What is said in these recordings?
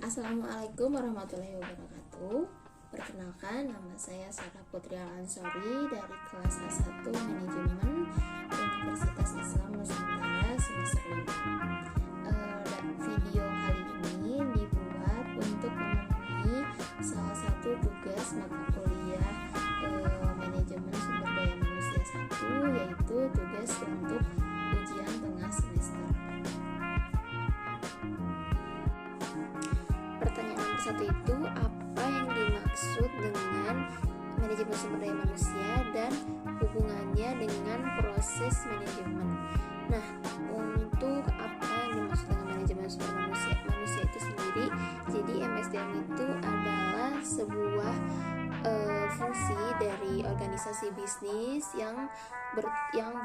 Assalamualaikum warahmatullahi wabarakatuh. Perkenalkan, nama saya Sarah Putri Al-Ansori dari kelas A1 Manajemen Universitas Islam Nusantara semester 5. Video kali ini dibuat untuk memenuhi salah satu tugas mata kuliah Manajemen Sumber Daya Manusia 1, yaitu tugas untuk ujian tengah semester. Pertanyaan nomor 1 itu, apa yang dimaksud dengan manajemen sumber daya manusia dan hubungannya dengan proses manajemen? Nah, untuk apa yang dimaksud dengan manajemen sumber manusia itu sendiri, jadi MSDM itu adalah sebuah fungsi dari organisasi bisnis yang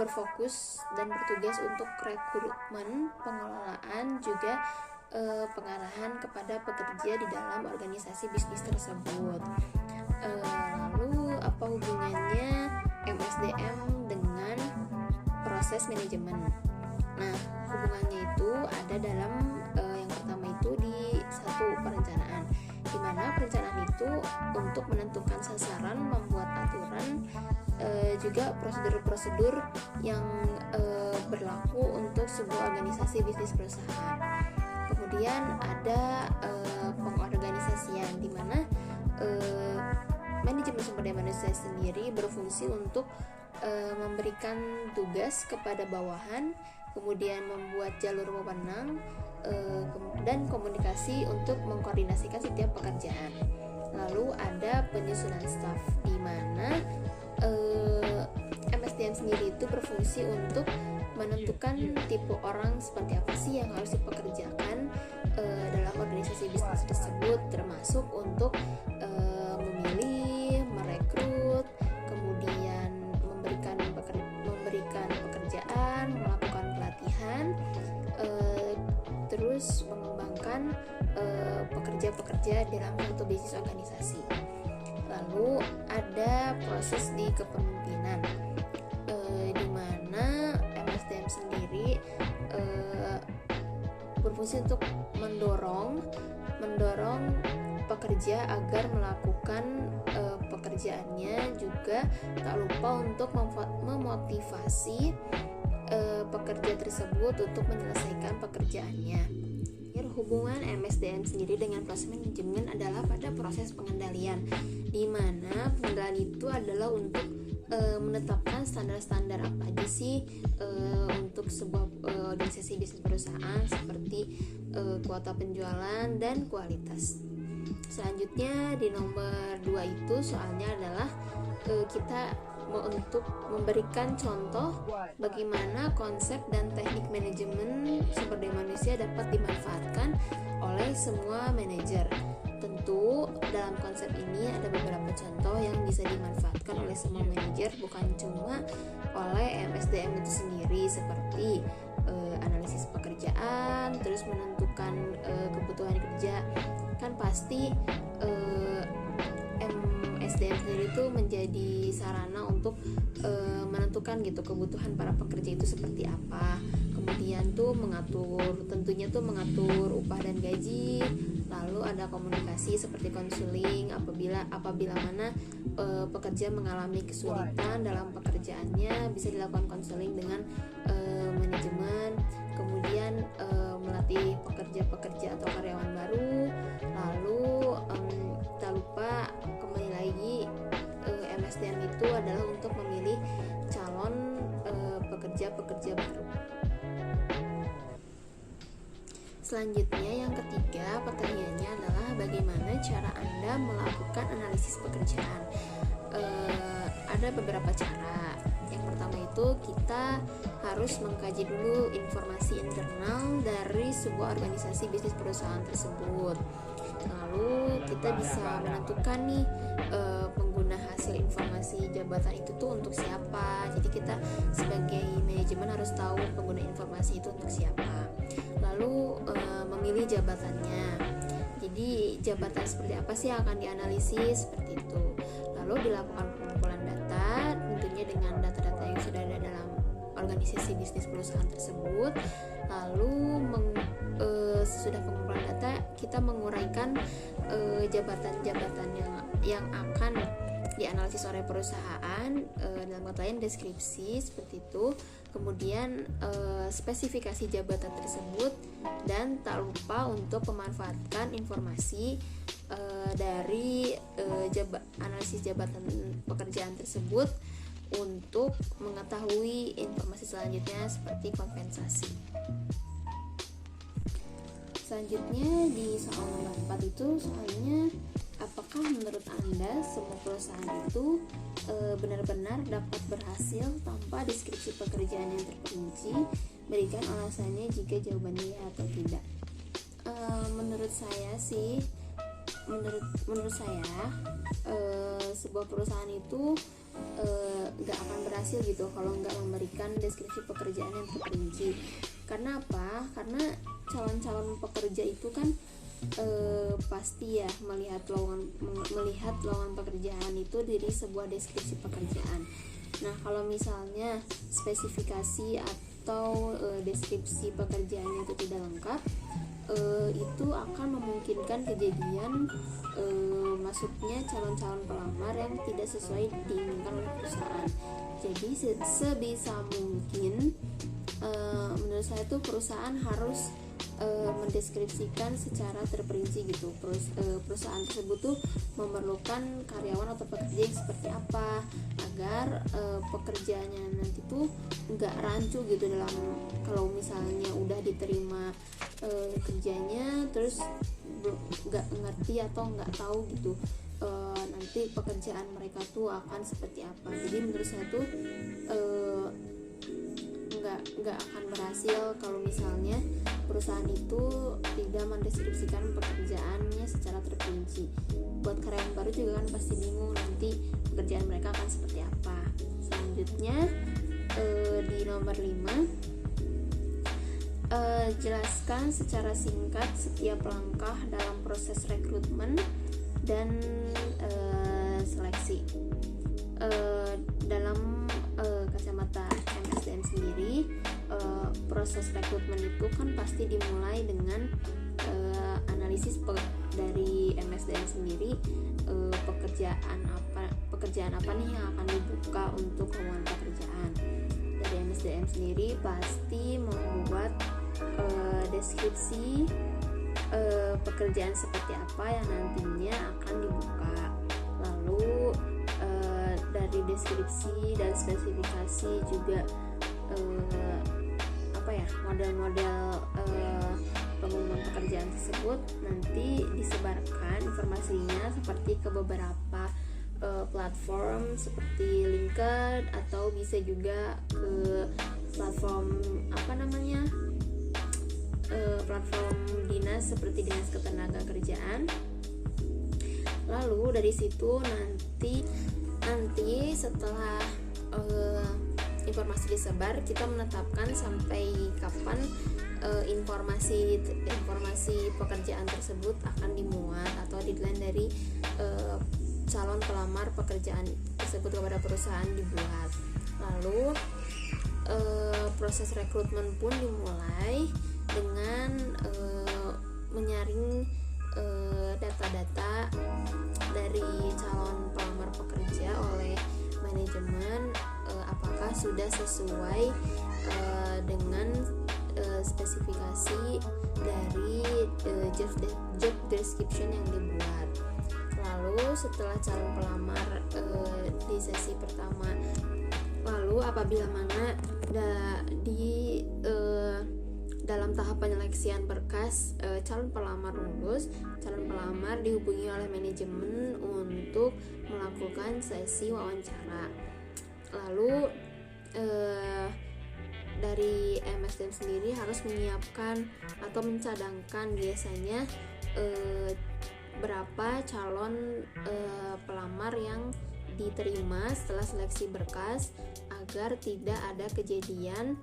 berfokus dan bertugas untuk rekrutmen, pengelolaan, juga pengarahan kepada pekerja di dalam organisasi bisnis tersebut. Lalu apa hubungannya MSDM dengan proses manajemen? Nah, hubungannya itu ada dalam yang pertama itu di satu perencanaan, di mana perencanaan itu untuk menentukan sasaran, membuat aturan, juga prosedur-prosedur yang berlaku untuk sebuah organisasi bisnis perusahaan. Kemudian ada pengorganisasian, di mana manajemen sumber daya manusia sendiri berfungsi untuk memberikan tugas kepada bawahan, kemudian membuat jalur wewenang, dan komunikasi untuk mengkoordinasikan setiap pekerjaan. Lalu ada penyusunan staf, di mana MSDM sendiri itu berfungsi untuk menentukan tipe orang seperti apa sih yang harus dipekerjakan dalam organisasi bisnis tersebut, termasuk untuk memilih, merekrut, kemudian memberikan pekerjaan, melakukan pelatihan, terus mengembangkan pekerja-pekerja dalam satu bisnis organisasi. Lalu ada proses di kepemimpinan, di mana MSDM sendiri berfungsi untuk mendorong pekerja agar melakukan pekerjaannya, juga tak lupa untuk memotivasi pekerja tersebut untuk menyelesaikan pekerjaannya. Hubungan MSDM sendiri dengan proses manajemen adalah pada proses pengendalian, di mana pengendalian itu adalah untuk menetapkan standar-standar apa aja sih untuk sebuah organisasi bisnis perusahaan, seperti kuota penjualan dan kualitas. Selanjutnya di nomor 2 itu soalnya adalah kita untuk memberikan contoh bagaimana konsep dan teknik manajemen sumber daya manusia dapat dimanfaatkan oleh semua manajer. Tentu dalam konsep ini ada beberapa contoh yang bisa dimanfaatkan oleh semua manajer, bukan cuma oleh MSDM itu sendiri, seperti analisis pekerjaan, terus menentukan kebutuhan kerja. Kan pasti MSDM sendiri itu menjadi sarana untuk menentukan gitu kebutuhan para pekerja itu seperti apa. Kemudian tuh tentunya mengatur upah dan gaji. Lalu ada komunikasi seperti konseling apabila mana pekerja mengalami kesulitan dalam pekerjaannya, bisa dilakukan konseling dengan manajemen. Kemudian melatih pekerja atau karyawan baru. Lalu tak lupa kembali lagi, MSDM itu adalah untuk memilih calon pekerja baru. Selanjutnya yang ketiga, pertanyaannya adalah bagaimana cara Anda melakukan analisis pekerjaan? Ada beberapa cara. Yang pertama itu kita harus mengkaji dulu informasi internal dari sebuah organisasi bisnis perusahaan tersebut. Lalu kita bisa menentukan nih pengguna hasil informasi jabatan itu tuh untuk siapa. Jadi kita sebagai manajemen harus tahu pengguna informasi itu untuk siapa. Lalu memilih jabatannya. Jadi jabatan seperti apa sih yang akan dianalisis, seperti itu. Lalu dilakukan pengumpulan data, tentunya dengan data-data yang sudah ada dalam organisasi bisnis perusahaan tersebut. Lalu sesudah pengumpulan data, kita menguraikan jabatan-jabatan yang akan dianalisis oleh perusahaan, dalam kata lain deskripsi seperti itu, kemudian spesifikasi jabatan tersebut, dan tak lupa untuk memanfaatkan informasi dari analisis jabatan pekerjaan tersebut untuk mengetahui informasi selanjutnya seperti kompensasi. Selanjutnya di soal nomor 4 itu soalnya, apakah menurut Anda semua perusahaan itu benar-benar dapat berhasil tanpa deskripsi pekerjaan yang terperinci? Berikan alasannya jika jawabannya ya atau tidak. Menurut saya sih, menurut saya sebuah perusahaan itu gak akan berhasil gitu kalau nggak memberikan deskripsi pekerjaan yang terperinci. Karena apa? Karena calon-calon pekerja itu kan pasti ya melihat lowongan pekerjaan itu dari sebuah deskripsi pekerjaan. Nah, kalau misalnya spesifikasi atau deskripsi pekerjaannya itu tidak lengkap, itu akan memungkinkan kejadian masuknya calon-calon pelamar yang tidak sesuai diinginkan oleh perusahaan. Jadi sebisa mungkin menurut saya tuh perusahaan harus mendeskripsikan secara terperinci gitu. Perusahaan tersebut tuh memerlukan karyawan atau pekerja yang seperti apa agar pekerjaannya nanti tuh nggak rancu gitu dalam kalau misalnya udah diterima kerjanya terus nggak ngerti atau nggak tahu gitu nanti pekerjaan mereka tuh akan seperti apa. Jadi menurut saya tuh nggak akan berhasil kalau misalnya perusahaan itu tidak mendeskripsikan pekerjaannya secara terperinci. Buat karyawan baru juga kan pasti bingung nanti pekerjaan mereka akan seperti apa. Selanjutnya di nomor 5, jelaskan secara singkat setiap langkah dalam proses rekrutmen dan seleksi. Dalam kacamata MSDM sendiri, proses rekrutmen itu kan pasti dimulai dengan analisis dari MSDM sendiri, pekerjaan apa nih yang akan dibuka untuk lowongan pekerjaan. Dari MSDM sendiri pasti membuat deskripsi pekerjaan seperti apa yang nantinya akan dibuka. Lalu dari deskripsi dan spesifikasi juga model-model pengumuman pekerjaan tersebut nanti disebarkan informasinya seperti ke beberapa platform seperti LinkedIn atau bisa juga ke platform platform dinas seperti Dinas Ketenagakerjaan. Lalu dari situ nanti setelah informasi disebar, kita menetapkan sampai kapan informasi pekerjaan tersebut akan dimuat atau deadline dari calon pelamar pekerjaan tersebut kepada perusahaan dibuat. Lalu proses rekrutmen pun dimulai dengan menyaring data-data dari calon pelamar pekerja oleh manajemen, apakah sudah sesuai dengan spesifikasi dari job description yang dibuat. Lalu setelah calon pelamar di sesi pertama, lalu apabila mana dalam tahap penyeleksian berkas calon pelamar lulus, calon pelamar dihubungi oleh manajemen untuk melakukan sesi wawancara. Lalu dari MSDM sendiri harus menyiapkan atau mencadangkan biasanya berapa calon pelamar yang diterima setelah seleksi berkas agar tidak ada kejadian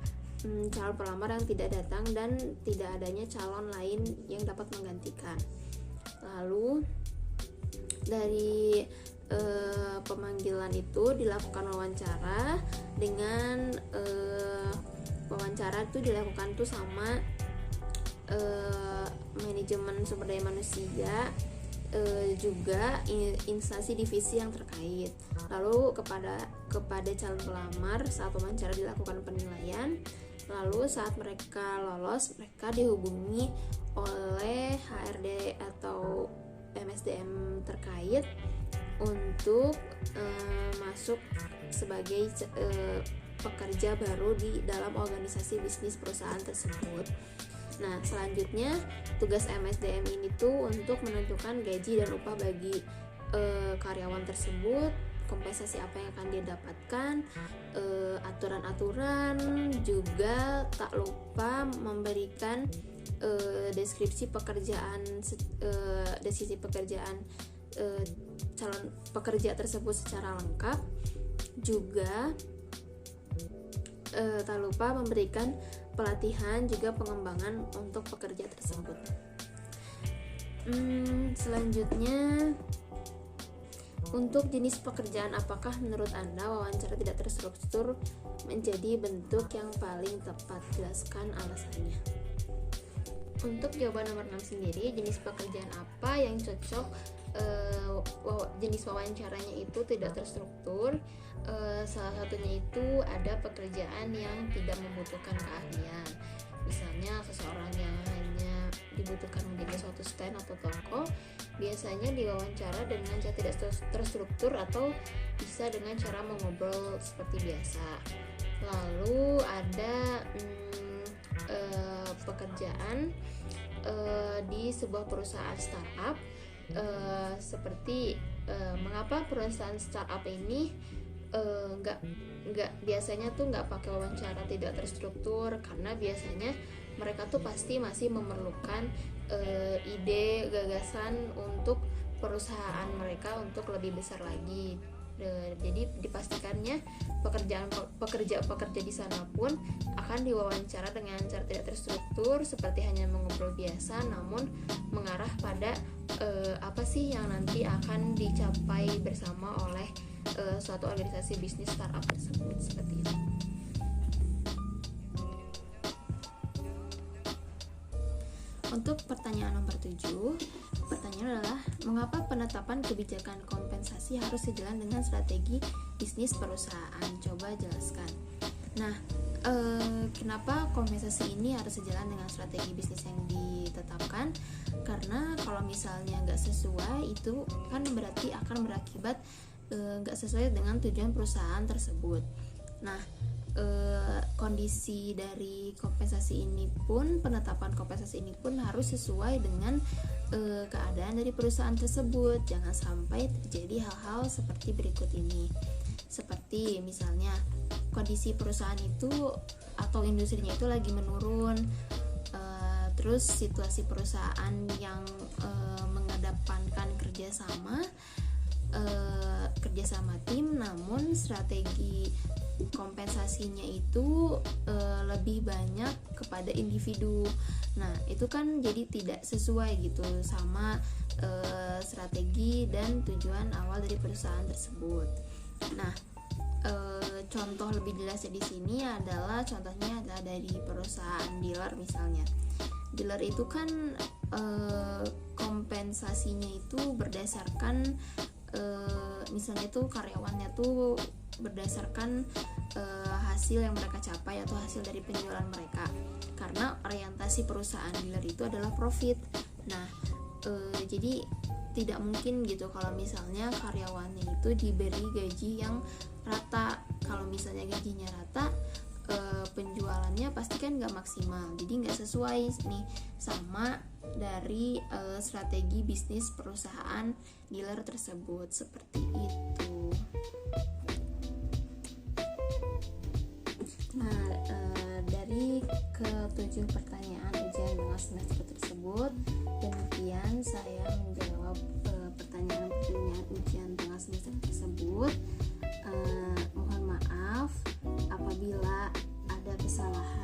calon pelamar yang tidak datang dan tidak adanya calon lain yang dapat menggantikan. Lalu dari pemanggilan itu dilakukan wawancara dengan wawancara itu dilakukan tuh sama manajemen sumber daya manusia, juga instansi divisi yang terkait. Lalu kepada calon pelamar saat wawancara dilakukan penilaian. Lalu saat mereka lolos, mereka dihubungi oleh HRD atau MSDM terkait untuk masuk sebagai pekerja baru di dalam organisasi bisnis perusahaan tersebut. Nah, selanjutnya tugas MSDM ini tuh untuk menentukan gaji dan upah bagi karyawan tersebut, kompensasi apa yang akan dia dapatkan, aturan-aturan, juga tak lupa memberikan deskripsi pekerjaan calon pekerja tersebut secara lengkap, juga tak lupa memberikan pelatihan juga pengembangan untuk pekerja tersebut. Selanjutnya, untuk jenis pekerjaan, apakah menurut Anda wawancara tidak terstruktur menjadi bentuk yang paling tepat? Jelaskan alasannya. Untuk jawaban nomor 6 sendiri, jenis pekerjaan apa yang cocok jenis wawancaranya itu tidak terstruktur. Salah satunya itu ada pekerjaan yang tidak membutuhkan keahlian. Misalnya seseorang yang hanya dibutuhkan menjadi suatu stand atau toko, biasanya diwawancara dengan cara tidak terstruktur atau bisa dengan cara mengobrol seperti biasa. Lalu ada pekerjaan di sebuah perusahaan startup, seperti mengapa perusahaan startup ini nggak biasanya tuh nggak pakai wawancara tidak terstruktur, karena biasanya mereka tuh pasti masih memerlukan ide, gagasan untuk perusahaan mereka untuk lebih besar lagi. Jadi dipastikannya pekerja di sana pun akan diwawancara dengan cara tidak terstruktur, seperti hanya mengobrol biasa, namun mengarah pada apa sih yang nanti akan dicapai bersama oleh suatu organisasi bisnis startup tersebut, seperti itu. Untuk pertanyaan nomor 7, pertanyaan adalah mengapa penetapan kebijakan kompensasi harus sejalan dengan strategi bisnis perusahaan? Coba jelaskan. Nah, kenapa kompensasi ini harus sejalan dengan strategi bisnis yang ditetapkan? Karena kalau misalnya nggak sesuai, itu kan berarti akan berakibat nggak sesuai dengan tujuan perusahaan tersebut. Nah, kondisi dari kompensasi ini pun, penetapan kompensasi ini pun harus sesuai dengan keadaan dari perusahaan tersebut. Jangan sampai terjadi hal-hal seperti berikut ini. Seperti misalnya kondisi perusahaan itu atau industrinya itu lagi menurun, terus situasi perusahaan yang mengedepankan kerjasama tim, namun strategi kompensasinya itu lebih banyak kepada individu. Nah, itu kan jadi tidak sesuai gitu sama strategi dan tujuan awal dari perusahaan tersebut. Nah, contoh lebih jelasnya di sini adalah dari perusahaan dealer misalnya. Dealer itu kan kompensasinya itu berdasarkan misalnya tuh karyawannya tuh berdasarkan hasil yang mereka capai atau hasil dari penjualan mereka, karena orientasi perusahaan dealer itu adalah profit. Nah, jadi tidak mungkin gitu kalau misalnya karyawannya itu diberi gaji yang rata. Kalau misalnya gajinya rata, penjualannya pasti kan nggak maksimal, jadi nggak sesuai nih sama dari strategi bisnis perusahaan dealer tersebut, seperti itu. Nah, dari ke-7 pertanyaan ujian tengah semester tersebut, demikian saya menjawab pertanyaan ujian tengah semester tersebut. Mohon maaf apabila ada kesalahan